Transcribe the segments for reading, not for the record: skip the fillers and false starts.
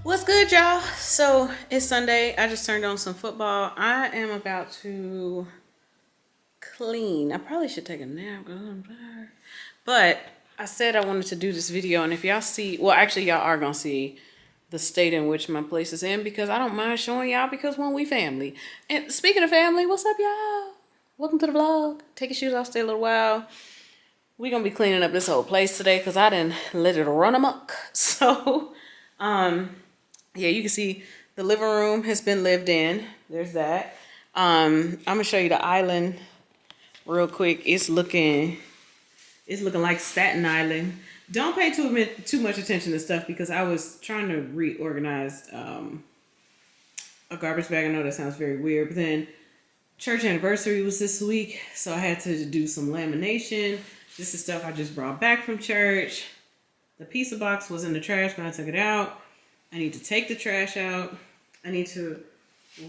What's good, y'all? So it's Sunday. I just turned on some football. I am about to clean. I probably should take a nap because I'm tired. But I said I wanted to do this video, and if y'all see, well, actually, y'all are gonna see the state in which my place is in because I don't mind showing y'all because one, we family. And speaking of family, what's up, y'all? Welcome to the vlog. Take your shoes off, stay a little while. We're gonna be cleaning up this whole place today because I didn't let it run amok. So, yeah, you can see the living room has been lived in. There's that. I'm gonna show you the island real quick. It's looking like Staten Island. Don't pay too much attention to stuff because I was trying to reorganize a garbage bag. I know that sounds very weird, but then church anniversary was this week, so I had to do some lamination. This is stuff I just brought back from church. The pizza box was in the trash, but I took it out. I need to take the trash out. I need to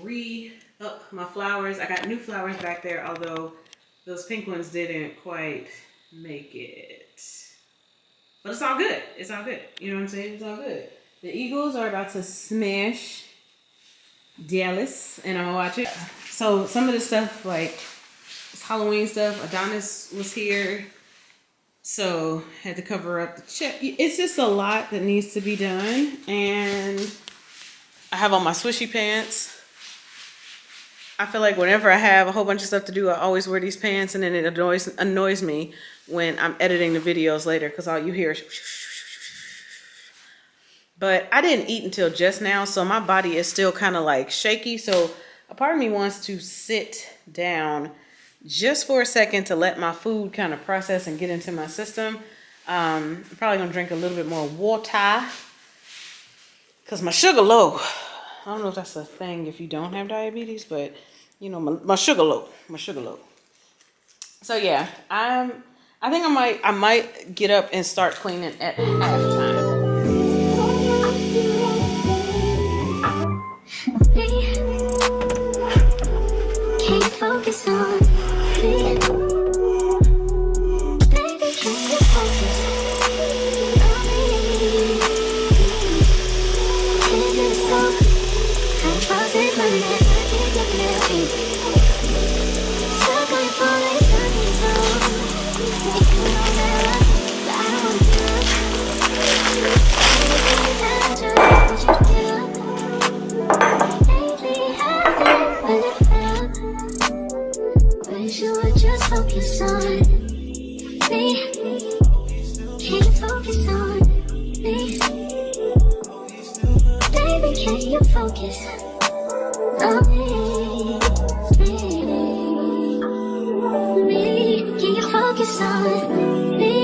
re-up my flowers. I got new flowers back there, although those pink ones didn't quite make it. But it's all good. It's all good. You know what I'm saying? It's all good. The Eagles are about to smash Dallas, and I'm gonna watch it. So some of the stuff, like it's Halloween stuff, Adonis was here. So had to cover up the chip. It's just a lot that needs to be done. And I have on my swishy pants. I feel like whenever I have a whole bunch of stuff to do, I always wear these pants, and then it annoys me when I'm editing the videos later because all you hear is but I didn't eat until just now, so my body is still kind of like shaky. So a part of me wants to sit down just for a second to let my food kind of process and get into my system. I'm probably gonna drink a little bit more water because my sugar low. I don't know if that's a thing if you don't have diabetes, but you know, my sugar low, So yeah, I think I might get up and start cleaning at halftime. Can't focus on me. Baby, can you focus on me? Can't get so I'm pausing my neck. I can't look at me. Stuck on your phone like sunny zone. You know that but I don't want to give up. I just want you to give up. Lately I've been a little you would just focus on me. Can you focus on me? Baby, can you focus on me? Can you focus on me?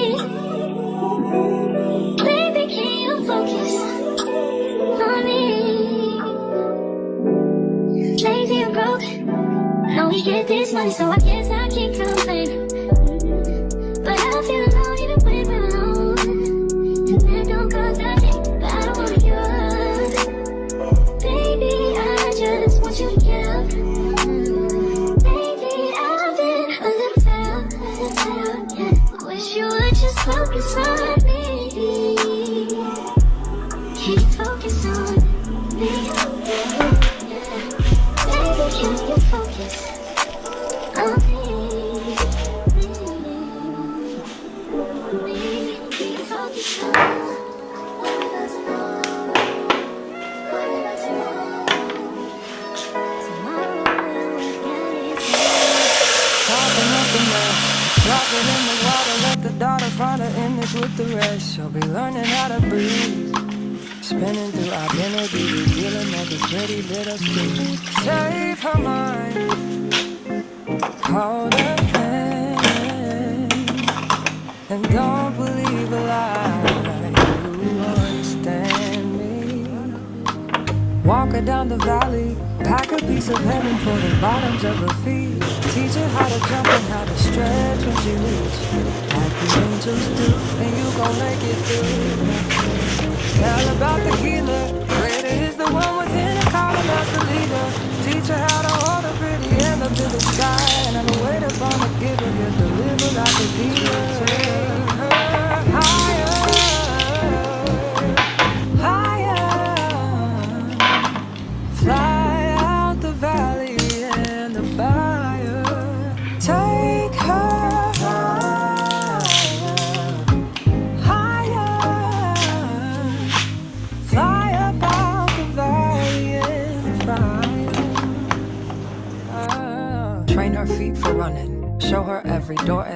Baby, can you focus on me? Lazy and broke. Know we get this money, so I guess I can't complain. But I feel alone even when we're alone. And that don't cause nothing, but I don't wanna give up. Baby, I just want you to get up. Baby, I've been a little fed up. Wish you would just focus on me. Can you focus on me? Baby, can you focus? Dropping in the water, let the daughter find her image with the rest. She'll be learning how to breathe. Spinning through identity, revealing every pretty little street. Save her mind, hold her hand, and don't believe a lie. You understand me. Walk her down the valley, pack a piece of heaven for the bottoms of her feet. Teach her how to jump and how to stretch when she reach, like the angels do, and you gon' make it through. Tell about the healer, greater is the one within her, calling us the leader. Teach her how to hold her pretty hand up to the sky, and never wait upon the giver, he'll deliver like a dealer. Take her higher, higher.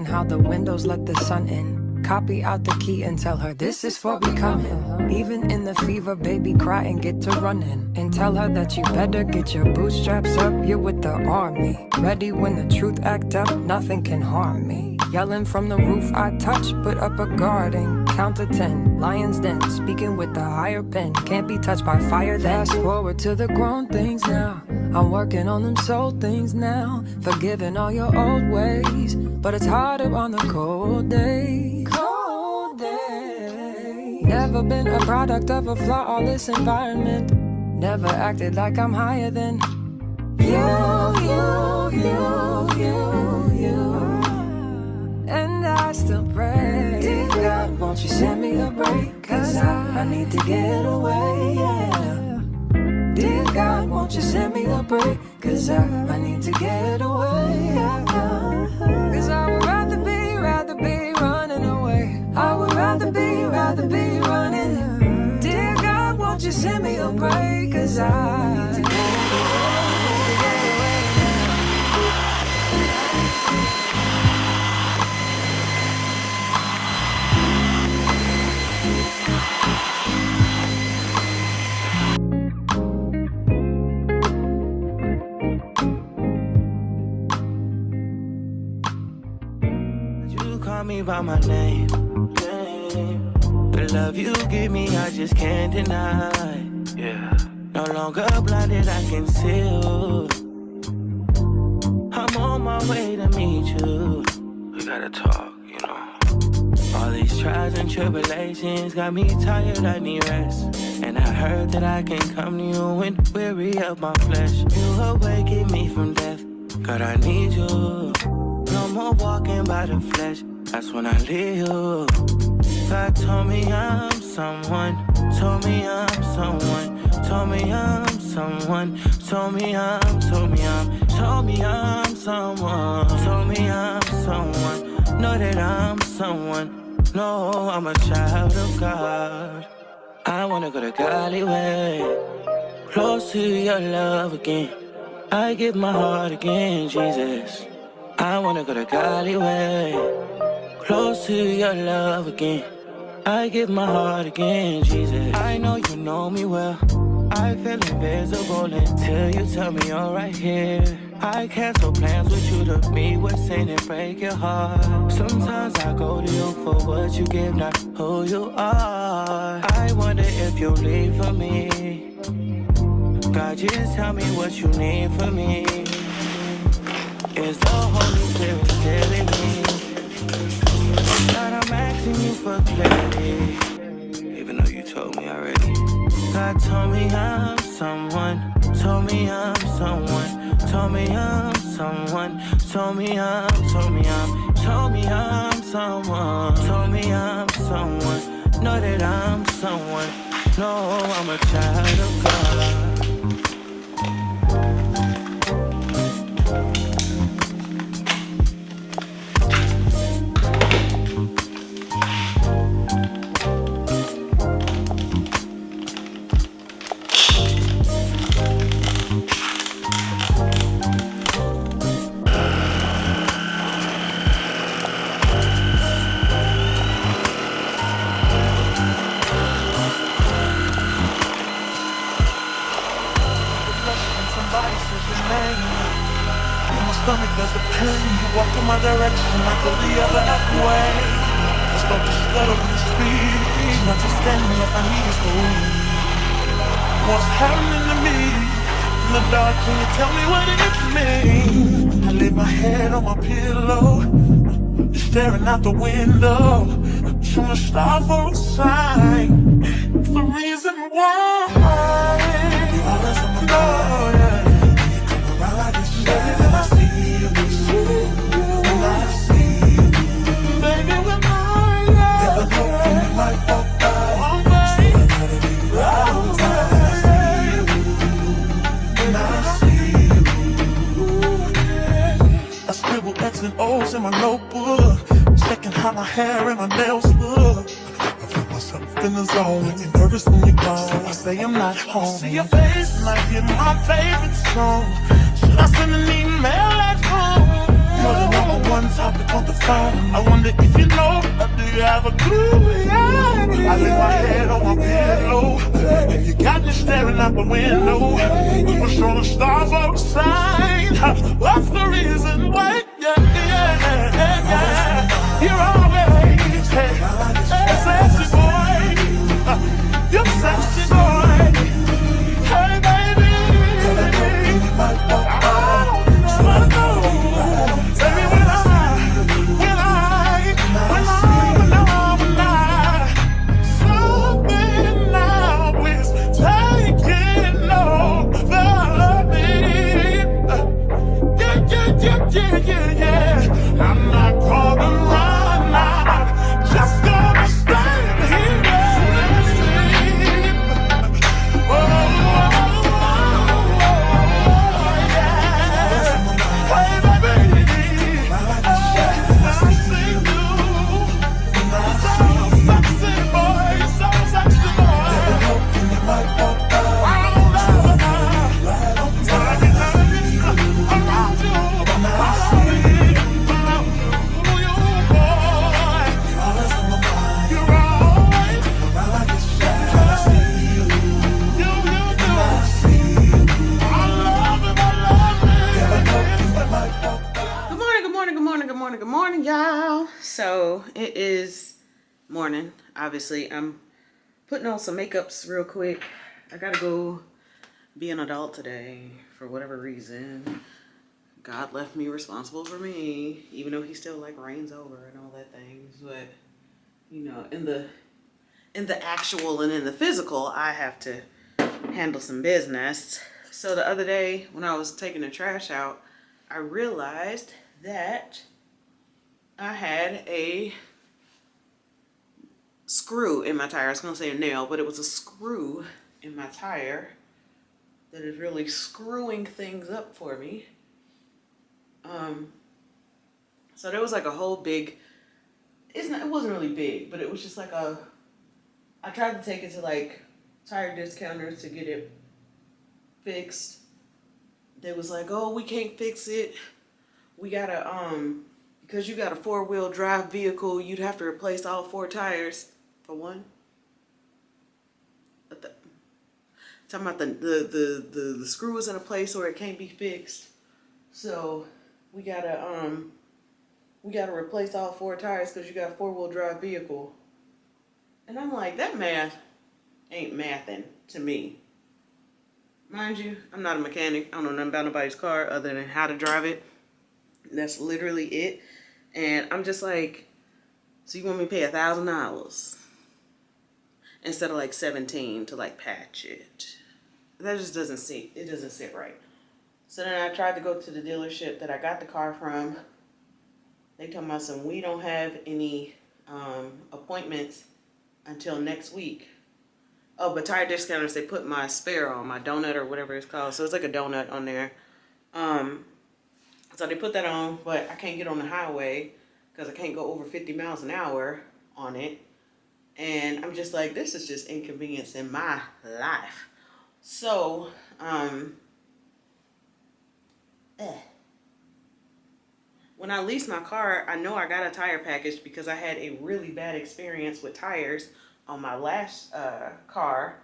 and how the windows let the sun in. Copy out the key and tell her this is for becoming. Even in the fever, baby, cry and get to running. And tell her that you better get your bootstraps up, you're with the army. Ready when the truth act up, nothing can harm me. Yelling from the roof, I touch, put up a guard and count to 10. Lion's den, speaking with the higher pen. Can't be touched by fire, fast forward to the grown things now. I'm working on them soul things now. Forgiving all your old ways, but it's harder on the cold days. Cold days. Never been a product of a flawless environment. Never acted like I'm higher than you. And I still pray, dear God, won't you send me a break? Cause I need to get away, yeah. Dear God, won't you send me a break? Cause I need to get away, yeah. Cause I would rather be running away. I would rather be running. Dear God, won't you send me a break? Cause I need to get away. Me by my name. The love you give me, I just can't deny. Yeah. No longer blinded, I can see you. I'm on my way to meet you. We gotta talk, you know. All these trials and tribulations got me tired, I need rest. And I heard that I can come to you when weary of my flesh. You awaken me from death, God, I need you. No more walking by the flesh, that's when I leave you. God told me I'm someone, told me I'm someone, told me I'm someone, told me I'm someone, told me I'm someone, know that I'm someone, no, I'm a child of God. I wanna go to Golly way, close to your love again. I give my heart again, Jesus. I wanna go to Golly way, close to your love again. I give my heart again, Jesus. I know you know me well. I feel invisible until you tell me you're right here. I cancel plans with you to meet with sin and break your heart. Sometimes I go to you for what you give, not who you are. I wonder if you'll leave for me. God, just tell me what you need from me. Is the Holy Spirit still in me? God, I'm asking you for clarity, even though you told me already. God told me I'm someone, told me I'm someone, told me I'm someone, told me I'm someone, told me I'm someone, know that I'm someone, no, I'm a child of God. Stomach does the pain. You walk in my direction, I go the other way. I start to stutter when you speak, not to stand me like I need is cold. What's happening to me? In the dark, can you tell me what it means? I lay my head on my pillow, staring out the window, trying to stop for a sign. It's the reason why you always on my mind. You come around like this, baby. X's and O's in my notebook, checking how my hair and my nails look. I feel myself in the zone, getting nervous when you're gone. I say I'm not home. I see your face and I hear my favorite song. Should I send an email at home? You're the number one topic on the phone. I wonder if you know, or do you have a clue? Yeah. I lay my head on my pillow, and you got me staring out the window. What's on the stars outside? What's the reason why? Yeah, yeah, yeah, yeah. You're always sexy boy. You're sexy boy. Hey baby, something now is taking over me. Yeah. I'm not gonna run out, just gonna stand here and sleep. Good morning, y'all. So it is morning. Obviously, I'm putting on some makeups real quick. I gotta go be an adult today for whatever reason. God left me responsible for me, even though he still like reigns over and all that things. But you know, in the actual and in the physical, I have to handle some business. So the other day when I was taking the trash out, I realized that I had a screw in my tire. I was gonna say a nail, but it was a screw in my tire that is really screwing things up for me. So there was like a whole big, it wasn't really big, but it was just like I tried to take it to like tire discounters to get it fixed. They was like, oh, we can't fix it. We gotta, because you got a 4-wheel drive vehicle, you'd have to replace all 4 tires for one. Talking about the screw is in a place where it can't be fixed. So we gotta replace all 4 tires because you got a 4-wheel drive vehicle. And I'm like, that math ain't mathing to me. Mind you, I'm not a mechanic. I don't know nothing about nobody's car other than how to drive it. That's literally it. And I'm just like, so you want me to pay $1,000 instead of like 17 to like patch it? That just doesn't sit right. So then I tried to go to the dealership that I got the car from. They told me, we don't have any appointments until next week. Oh, but Tire Discounters, they put my spare on, my donut or whatever it's called. So it's like a donut on there. So they put that on, but I can't get on the highway because I can't go over 50 miles an hour on it. And I'm just like, this is just inconvenience in my life. So, when I leased my car, I know I got a tire package because I had a really bad experience with tires on my last car.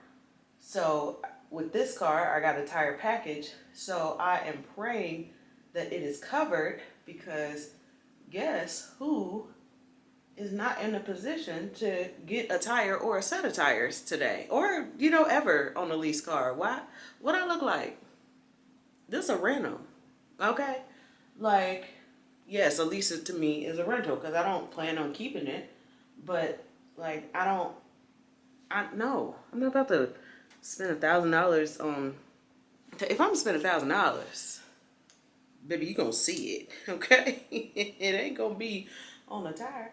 So with this car, I got a tire package. So I am praying that it is covered, because guess who is not in a position to get a tire or a set of tires today, or ever on a lease car. Why? What I look like? This is a rental, okay? Like, yes, a lease to me is a rental because I don't plan on keeping it, but like I'm not about to spend $1,000 on. If I'm gonna spend $1,000, baby, you gonna see it, okay? It ain't gonna be on a tire.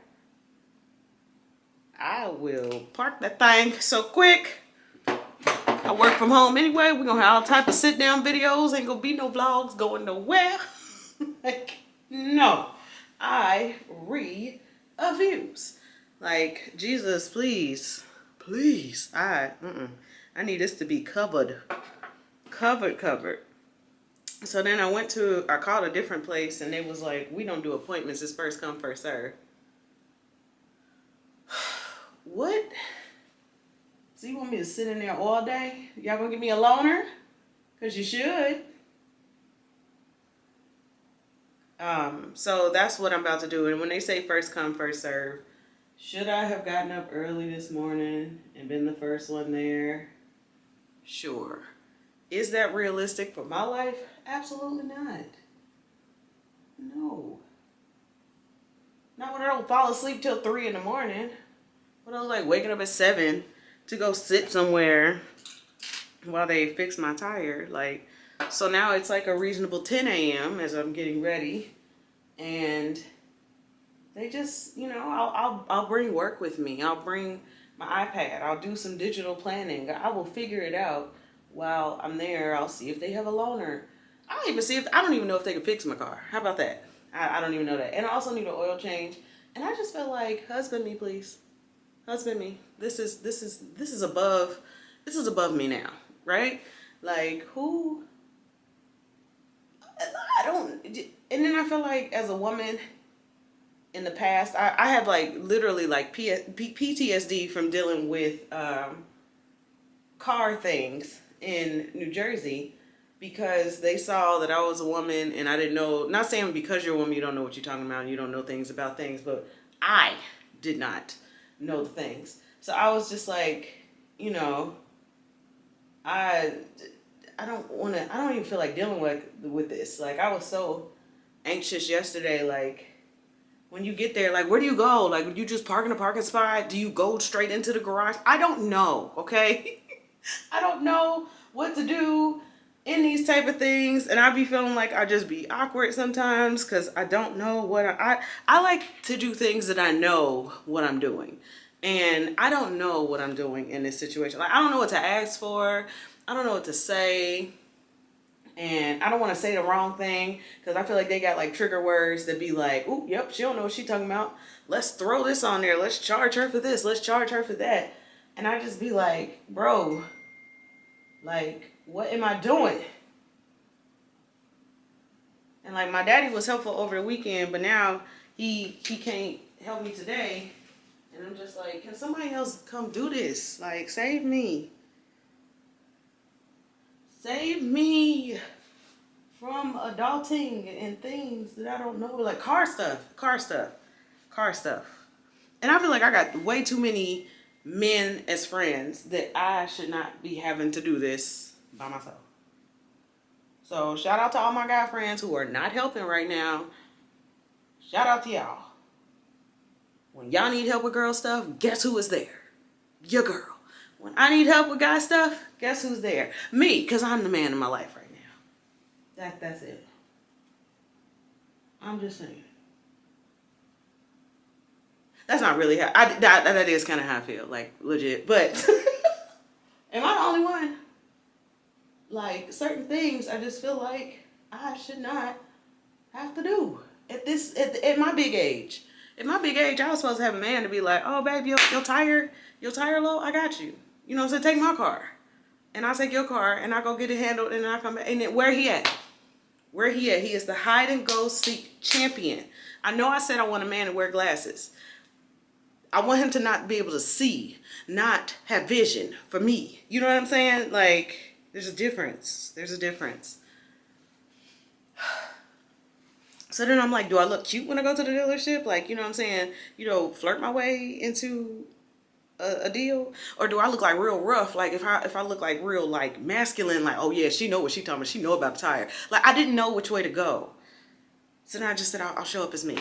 I will park that thing so quick. I work from home anyway. We're gonna have all type of sit down videos. Ain't gonna be no vlogs going nowhere. Like, no. I refuse. Like, Jesus, please. Please. I need this to be covered. Covered. So then I called a different place and they was like, we don't do appointments, it's first come, first serve. What? So you want me to sit in there all day? Y'all gonna give me a loaner? Cause you should. So that's what I'm about to do. And when they say first come, first serve, should I have gotten up early this morning and been the first one there? Sure. Is that realistic for my life? Absolutely not. No. Not when I don't fall asleep till 3 in the morning. When I was like waking up at 7 to go sit somewhere while they fix my tire. Like, so now it's like a reasonable 10 a.m. as I'm getting ready. And they just, you know, I'll bring work with me. I'll bring my iPad. I'll do some digital planning. I will figure it out while I'm there. I'll see if they have a loaner. I don't even know if they can fix my car. How about that? I don't even know that. And I also need an oil change. And I just felt like, husband me, please. Husband me. This is above me now, right? Like, who? I don't. And then I feel like as a woman in the past, I have like literally like PTSD from dealing with car things in New Jersey, because they saw that I was a woman and I didn't know, not saying because you're a woman you don't know what you're talking about and you don't know things about things, but I did not know the things. So I was just like, you know, I don't even feel like dealing with this. Like, I was so anxious yesterday. Like, when you get there, like, where do you go? Like, would you just park in a parking spot? Do you go straight into the garage? I don't know, okay? I don't know what to do in these type of things. And I be feeling like I just be awkward sometimes because I don't know what I like to do things that I know what I'm doing. And I don't know what I'm doing in this situation. Like, I don't know what to ask for. I don't know what to say. And I don't want to say the wrong thing because I feel like they got like trigger words that be like, "Ooh, yep, she don't know what she's talking about. Let's throw this on there. Let's charge her for this. Let's charge her for that." And I just be like, bro, like, what am I doing? And like, my daddy was helpful over the weekend, but now he can't help me today. And I'm just like, can somebody else come do this? Like, save me. Save me from adulting and things that I don't know, like car stuff. And I feel like I got way too many men as friends that I should not be having to do this by myself. So shout out to all my guy friends who are not helping right now. Shout out to y'all. When y'all need help with girl stuff, guess who is there? Your girl. When I need help with guy stuff, guess who's there? Me, because I'm the man in my life right now. That's it. I'm just saying. That's not really how, that is kind of how I feel, like, legit. But am I the only one? Like, certain things I just feel like I should not have to do at my big age. At my big age, I was supposed to have a man to be like, "Oh, babe, your tire low? I got you. You know what I'm saying? Take my car. And I'll take your car and I go get it handled and then I come back." And then where he at? Where he at? He is the hide and go seek champion. I know I said I want a man to wear glasses. I want him to not be able to see, not have vision for me. You know what I'm saying? Like, there's a difference. There's a difference. So then I'm like, do I look cute when I go to the dealership? Like, you know what I'm saying? You know, flirt my way into a deal? Or do I look like real rough? Like, if I look like real, like, masculine, like, oh yeah, she know what she talking about. She know about the tire. Like, I didn't know which way to go. So then I just said, I'll show up as me.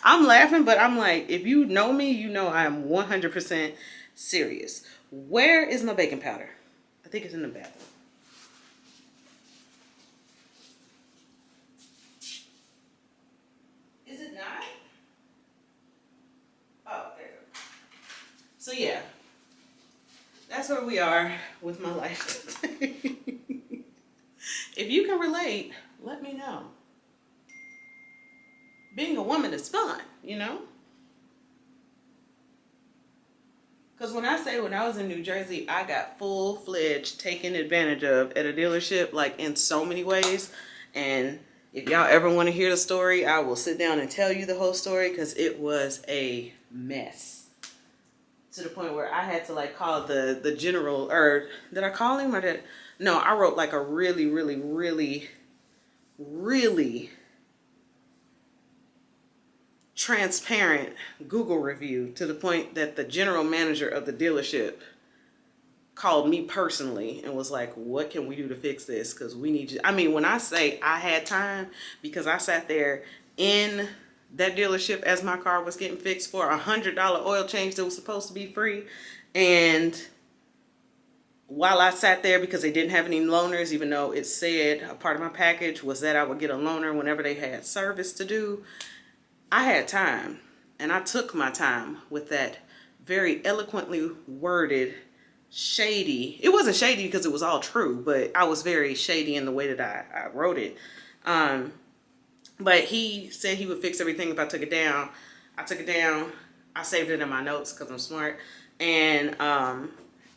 I'm laughing, but I'm like, if you know me, you know I am 100% serious. Where is my baking powder? I think it's in the bathroom. Is it not? Oh, there you go. So yeah, that's where we are with my life today. If you can relate, let me know. Being a woman is fun, you know? Because when I say when I was in New Jersey, I got full-fledged taken advantage of at a dealership, like in so many ways. And if y'all ever want to hear the story, I will sit down and tell you the whole story because it was a mess. To the point where I had to like call the general, or did I call him or did, no, I wrote like a really, really, really, really transparent Google review to the point that the general manager of the dealership called me personally and was like, what can we do to fix this? Because we need you. I mean, when I say I had time, because I sat there in that dealership as my car was getting fixed for $100 oil change that was supposed to be free. And while I sat there, because they didn't have any loaners, even though it said a part of my package was that I would get a loaner whenever they had service to do, I had time, and I took my time with that very eloquently worded, shady. It wasn't shady because it was all true, but I was very shady in the way that I wrote it. But he said he would fix everything if I took it down. I took it down. I saved it in my notes because I'm smart. And I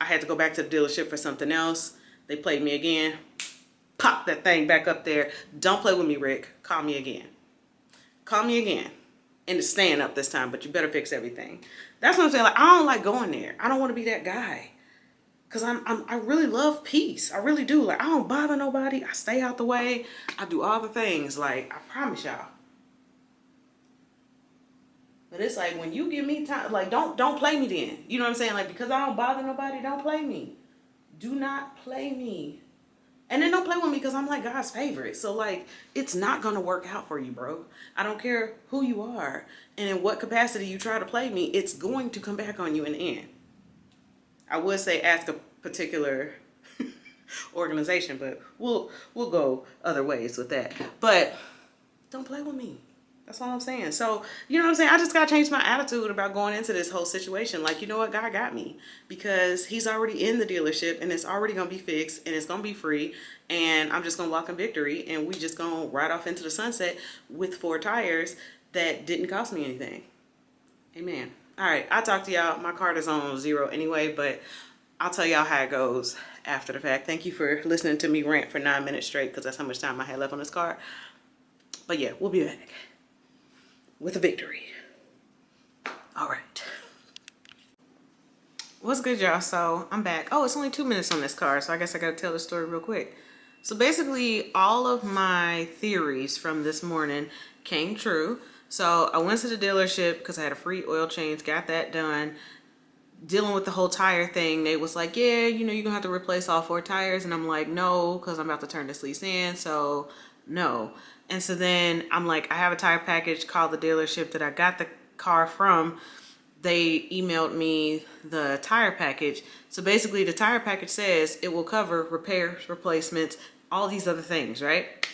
had to go back to the dealership for something else. They played me again. Pop that thing back up there. Don't play with me, Rick. Call me again. Call me again. And it's staying up this time, but you better fix everything. That's what I'm saying. Like, I don't like going there. I don't want to be that guy. Because I really love peace. I really do. Like, I don't bother nobody. I stay out the way. I do all the things. Like, I promise y'all. But it's like, when you give me time, like, don't play me then. You know what I'm saying? Like, because I don't bother nobody, don't play me. Do not play me. And then don't play with me because I'm like God's favorite. So like, it's not going to work out for you, bro. I don't care who you are and in what capacity you try to play me. It's going to come back on you in the end. I would say ask a particular organization, but we'll go other ways with that. But don't play with me. That's all I'm saying. So, you know what I'm saying? I just got to change my attitude about going into this whole situation. Like, you know what? God got me because he's already in the dealership and it's already going to be fixed and it's going to be free. And I'm just going to walk in victory and we just going to ride off into the sunset with 4 tires that didn't cost me anything. Amen. All right. I'll talk to y'all. My card is on 0 anyway, but I'll tell y'all how it goes after the fact. Thank you for listening to me rant for 9 minutes straight because that's how much time I had left on this card. But yeah, we'll be back with a victory. All right. What's good, y'all? So I'm back. Oh, it's only 2 minutes on this card, so I guess I gotta tell the story real quick. So basically, all of my theories from this morning came true. So I went to the dealership because I had a free oil change, got that done. Dealing with the whole tire thing, they was like, yeah, you know, you're gonna have to replace all 4 tires. And I'm like, no, because I'm about to turn this lease in, so no. And so then I'm like, I have a tire package, called the dealership that I got the car from. They emailed me the tire package. So basically the tire package says it will cover repairs, replacements, all these other things, right?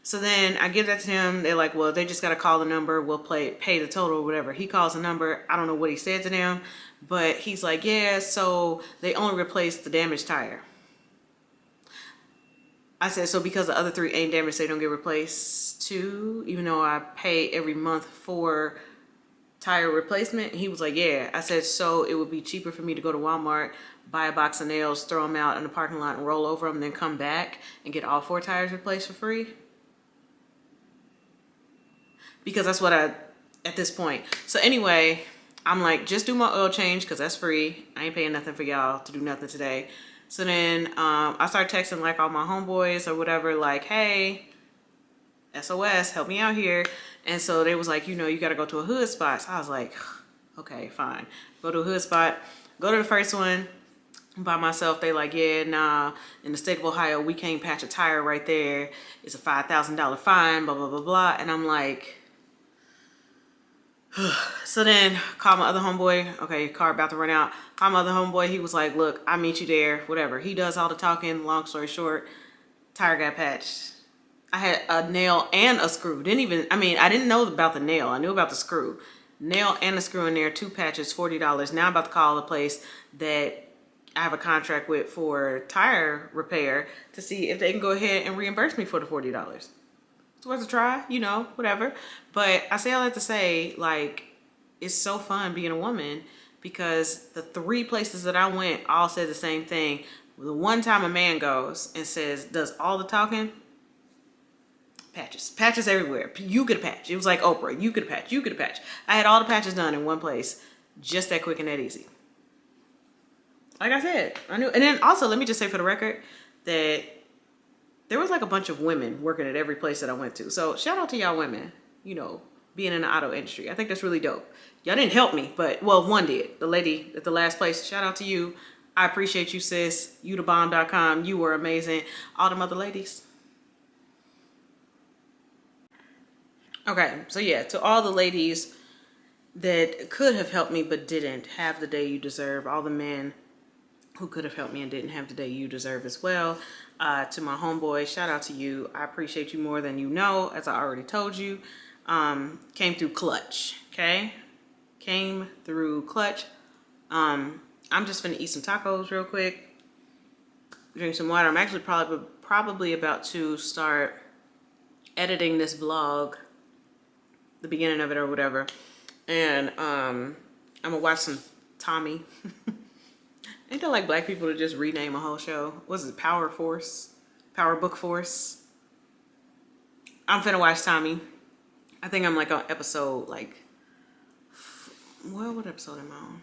So then I give that to him. They're like, well, they just got to call the number. We'll pay the total or whatever. He calls the number. I don't know what he said to them, but he's like, yeah, so they only replaced the damaged tire. I said, so because the other 3 ain't damaged, they don't get replaced too, even though I pay every month for tire replacement? He was like, yeah. I said, so it would be cheaper for me to go to Walmart, buy a box of nails, throw them out in the parking lot and roll over them, then come back and get all 4 tires replaced for free? Because that's what at this point. So anyway, I'm like, just do my oil change because that's free. I ain't paying nothing for y'all to do nothing today. So then I started texting like all my homeboys or whatever, like, hey, SOS, help me out here. And so they was like, you know, you got to go to a hood spot. So I was like, okay, fine. Go to a hood spot. Go to the first one by myself. They like, yeah, nah, in the state of Ohio, we can't patch a tire right there. It's a $5,000 fine, blah, blah, blah, blah. And I'm like, so then call my other homeboy. Okay, car about to run out. Call my other homeboy. He was like, look, I'll meet you there, whatever. He does all the talking. Long story short, tire got patched. I had a nail and a screw. I didn't know about the nail. I knew about the screw. Nail and a screw in there, 2 patches, $40. Now I'm about to call the place that I have a contract with for tire repair to see if they can go ahead and reimburse me for the $40. It's worth a try, you know, whatever. But I say all that to say, like, it's so fun being a woman because the 3 places that I went all said the same thing. The one time a man goes and says, does all the talking, patches everywhere. You get a patch. It was like Oprah. You get a patch. You get a patch. I had all the patches done in one place, just that quick and that easy. Like I said, I knew. And then also, let me just say for the record that there was like a bunch of women working at every place that I went to. So shout out to y'all women, you know, being in the auto industry. I think that's really dope. Y'all didn't help me, but, well, one did. The lady at the last place, shout out to you. I appreciate you, sis. YouTubebomb.com. You were amazing. All them other ladies. Okay, so yeah, to all the ladies that could have helped me but didn't, have the day you deserve. All the men who could have helped me and didn't have the day you deserve as well. To my homeboy, shout out to you. I appreciate you more than you know, as I already told you. Came through clutch, okay? Came through clutch. I'm just gonna eat some tacos real quick, drink some water. I'm actually probably about to start editing this vlog, the beginning of it or whatever. And I'm gonna watch some Tommy. Ain't that like black people to just rename a whole show? What's it, Power Force? Power Book Force? I'm finna watch Tommy. I think I'm like on episode like, well, what episode am I on?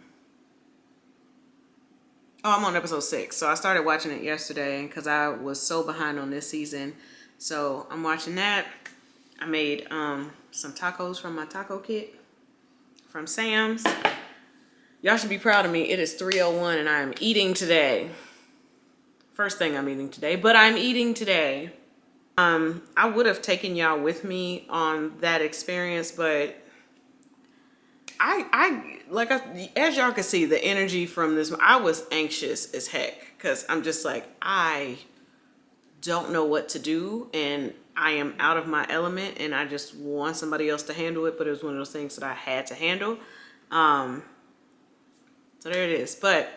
Oh, I'm on episode 6. So I started watching it yesterday because I was so behind on this season. So I'm watching that. I made some tacos from my taco kit from Sam's. Y'all should be proud of me. It is 3:01 and I am eating today. First thing I'm eating today, but I'm eating today. I would have taken y'all with me on that experience, but as y'all can see, the energy from this, I was anxious as heck because I'm just like, I don't know what to do and I am out of my element and I just want somebody else to handle it, but it was one of those things that I had to handle. So there it is. But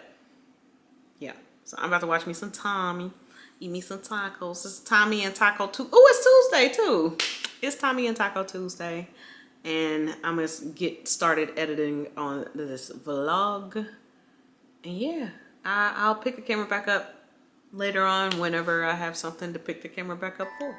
yeah, so I'm about to watch me some Tommy, eat me some tacos. It's Tommy and Taco Tuesday. Oh, it's Tuesday too. It's Tommy and Taco Tuesday. And I'm going to get started editing on this vlog. And yeah, I'll pick the camera back up later on whenever I have something to pick the camera back up for.